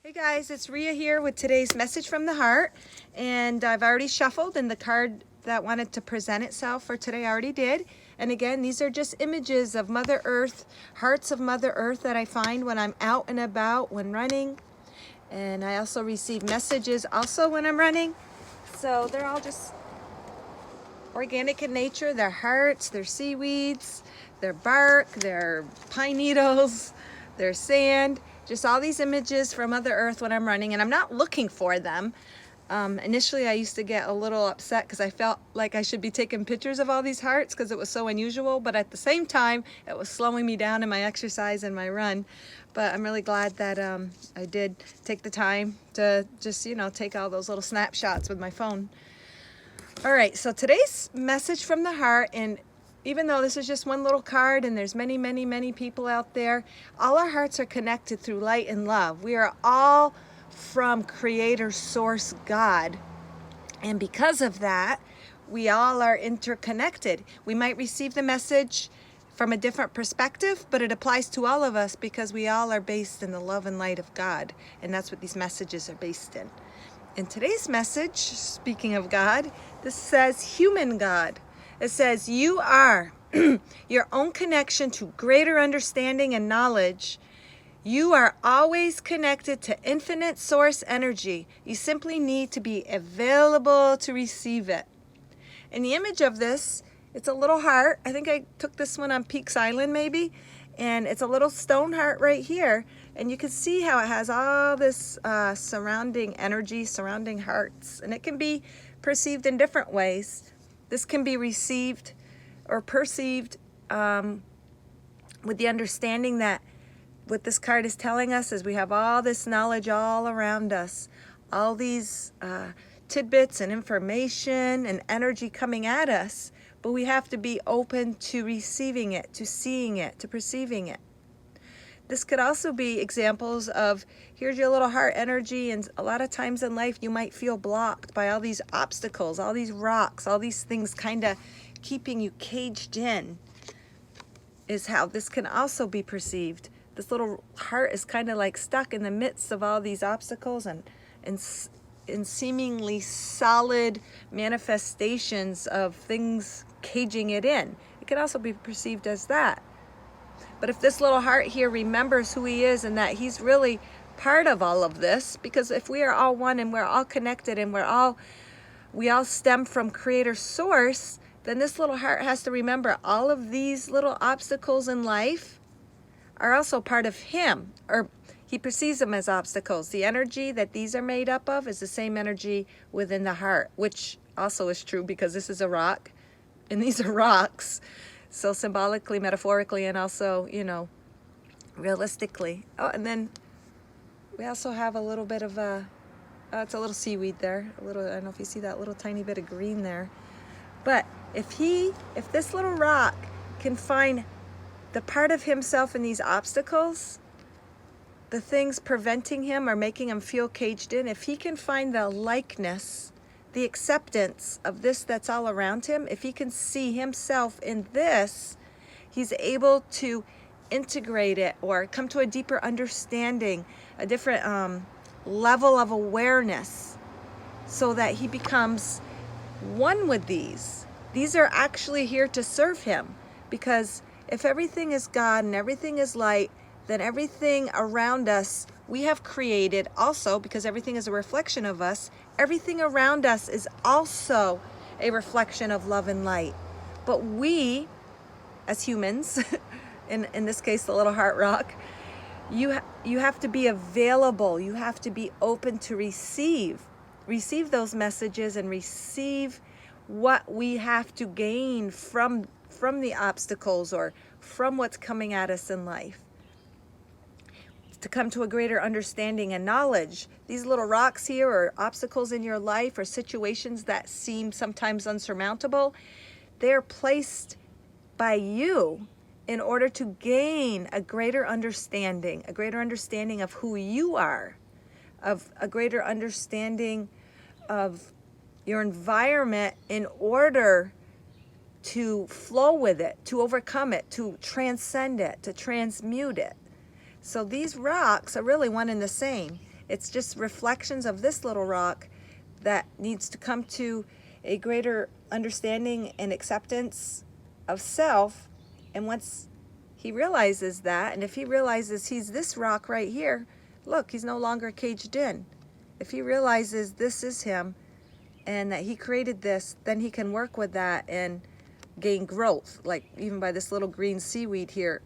Hey guys, it's Ria here with today's message from the heart, and I've already shuffled, and the card that wanted to present itself for today I already did. And again, these are just images of Mother Earth, hearts of Mother Earth that I find when I'm out and about, when running. And I also receive messages also when I'm running. So they're all just organic in nature. They're hearts, they're seaweeds, they're bark, they're pine needles, they're sand. Just all these images from Mother Earth when I'm running, and I'm not looking for them. Initially, I used to get a little upset because I felt like I should be taking pictures of all these hearts because it was so unusual, but at the same time, it was slowing me down in my exercise and my run. But I'm really glad that I did take the time to just, take all those little snapshots with my phone. All right, so today's message from the heart, and even though this is just one little card and there's many, many, many people out there, all our hearts are connected through light and love. We are all from Creator Source God. And because of that, we all are interconnected. We might receive the message from a different perspective, but it applies to all of us because we all are based in the love and light of God. And that's what these messages are based in. In today's message, speaking of God, this says human God. It says you are your own connection to greater understanding and knowledge. You are always connected to infinite source energy. You simply need to be available to receive it. And the image of this, it's a little heart. I think I took this one on Peaks Island maybe. And it's a little stone heart right here. And you can see how it has all this surrounding energy, surrounding hearts. And it can be perceived in different ways. This can be received or perceived with the understanding that what this card is telling us is we have all this knowledge all around us, all these tidbits and information and energy coming at us, but we have to be open to receiving it, to seeing it, to perceiving it. This could also be examples of, here's your little heart energy, and a lot of times in life you might feel blocked by all these obstacles, all these rocks, all these things kind of keeping you caged in, is how this can also be perceived. This little heart is kind of like stuck in the midst of all these obstacles and in seemingly solid manifestations of things caging it in. It can also be perceived as that. But if this little heart here remembers who he is and that he's really part of all of this, because if we are all one and we're all connected and we all stem from Creator Source, then this little heart has to remember all of these little obstacles in life are also part of him, or he perceives them as obstacles. The energy that these are made up of is the same energy within the heart, which also is true because this is a rock and these are rocks. So symbolically, metaphorically, and also, realistically. Oh, and then we also have a little bit of it's a little seaweed there. I don't know if you see that little tiny bit of green there. But if this little rock can find the part of himself in these obstacles, the things preventing him or making him feel caged in, if he can find the likeness, the acceptance of this that's all around him, if he can see himself in this, he's able to integrate it or come to a deeper understanding, a different level of awareness, so that he becomes one with these. These are actually here to serve him, because if everything is God and everything is light, then everything around us we have created also, because everything is a reflection of us. Everything around us is also a reflection of love and light. But we, as humans, in this case the little heart rock, you have to be available. You have to be open to receive those messages and receive what we have to gain from the obstacles or from what's coming at us in life, to come to a greater understanding and knowledge. These little rocks here or obstacles in your life or situations that seem sometimes unsurmountable, they're placed by you in order to gain a greater understanding of who you are, of a greater understanding of your environment, in order to flow with it, to overcome it, to transcend it, to transmute it. So these rocks are really one and the same. It's just reflections of this little rock that needs to come to a greater understanding and acceptance of self. And once he realizes that, and if he realizes he's this rock right here, look, he's no longer caged in. If he realizes this is him and that he created this, then he can work with that and gain growth, like even by this little green seaweed here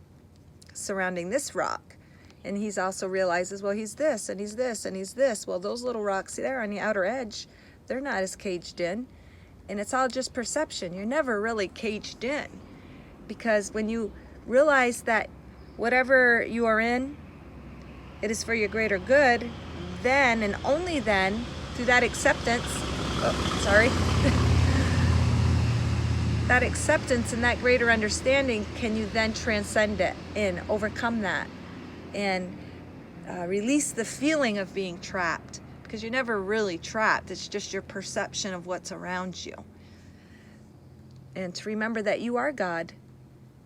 surrounding this rock. And he's also realizes, well, he's this and he's this and he's this. Well, those little rocks there on the outer edge, they're not as caged in. And it's all just perception. You're never really caged in, because when you realize that whatever you are in, it is for your greater good, then and only then, through that acceptance, that acceptance and that greater understanding, can you then transcend it and overcome that and release the feeling of being trapped, because you're never really trapped. It's just your perception of what's around you. And to remember that you are God.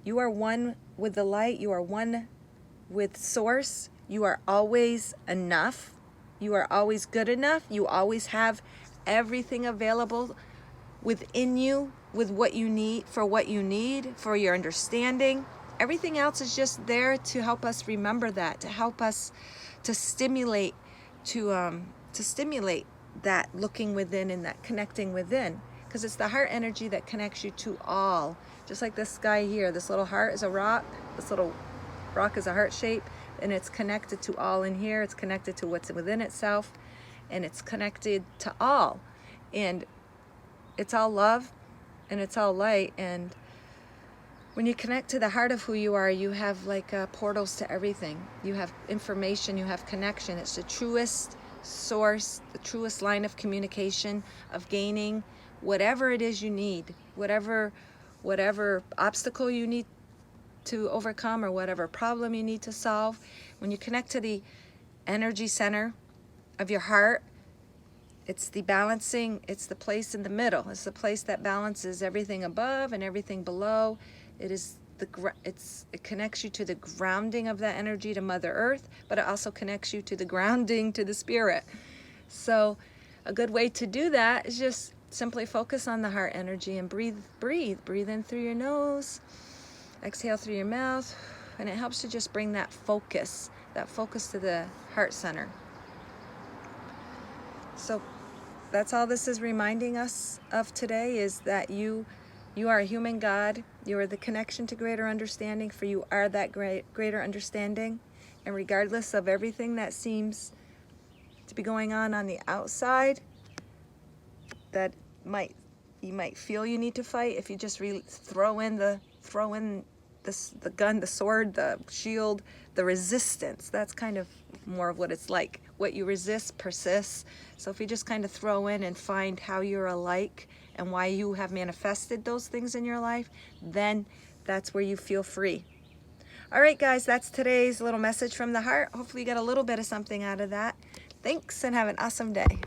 You are one with the light. You are one with Source. You are always enough. You are always good enough. You always have everything available within you with what you need, for your understanding. Everything else is just there to help us remember that, to help us to stimulate that looking within and that connecting within, because it's the heart energy that connects you to all. Just like this guy here, this little heart is a rock, this little rock is a heart shape, and it's connected to all in here. It's connected to what's within itself, and it's connected to all, and it's all love and it's all light. And when you connect to the heart of who you are, you have like portals to everything. You have information, you have connection. It's the truest source, the truest line of communication, of gaining whatever it is you need, whatever obstacle you need to overcome or whatever problem you need to solve. When you connect to the energy center of your heart, it's the balancing, it's the place in the middle. It's the place that balances everything above and everything below. It connects you to the grounding of that energy to Mother Earth, but it also connects you to the grounding to the spirit. So a good way to do that is just simply focus on the heart energy and breathe in through your nose, exhale through your mouth, and it helps to just bring that focus to the heart center. So that's all this is reminding us of today, is that you are a human God. You are the connection to greater understanding, for you are that greater understanding. And regardless of everything that seems to be going on the outside, that you might feel you need to fight, if you just throw in the gun, the sword, the shield, the resistance. That's kind of more of what it's like. What you resist persists. So if you just kind of throw in and find how you're alike and why you have manifested those things in your life, then that's where you feel free. All right, guys, that's today's little message from the heart. Hopefully you got a little bit of something out of that. Thanks, and have an awesome day.